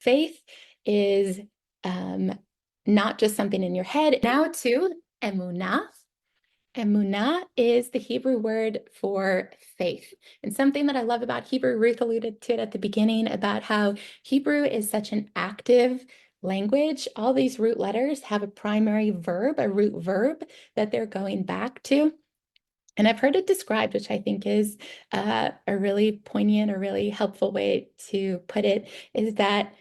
Faith is not just something in your head. Now to Emunah. Emunah is the Hebrew word for faith. And something that I love about Hebrew, Ruth alluded to it at the beginning about how Hebrew is such an active language. All these root letters have a primary verb, a root verb that they're going back to. And I've heard it described, which I think is a really poignant, or really helpful way to put it, is that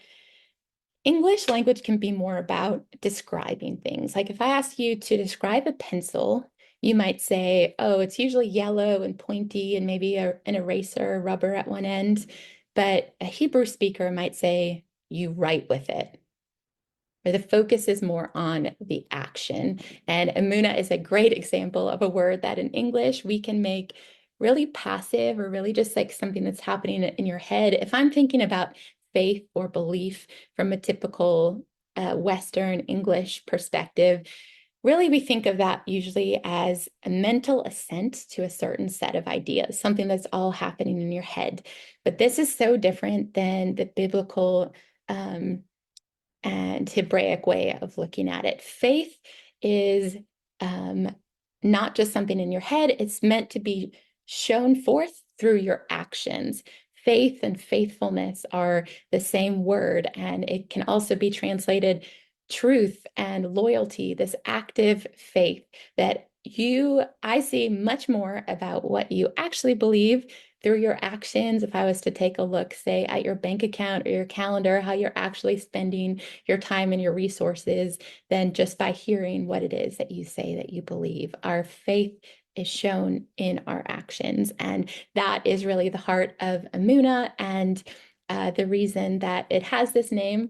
English language can be more about describing things. Like if I ask you to describe a pencil, you might say, oh, it's usually yellow and pointy and maybe an eraser or rubber at one end. But a Hebrew speaker might say, you write with it, where the focus is more on the action. And Emunah is a great example of a word that in English we can make really passive, or really just like something that's happening in your head. If I'm thinking about faith or belief from a typical Western English perspective, really we think of that usually as a mental assent to a certain set of ideas, something that's all happening in your head. But this is so different than the biblical and Hebraic way of looking at it. Faith is not just something in your head, it's meant to be shown forth through your actions. Faith and faithfulness are the same word, and it can also be translated truth and loyalty, this active faith that I see much more about what you actually believe through your actions. If I was to take a look, say, at your bank account or your calendar, how you're actually spending your time and your resources, than just by hearing what it is that you say that you believe. Our faith is shown in our actions. And that is really the heart of Emunah, and the reason that it has this name.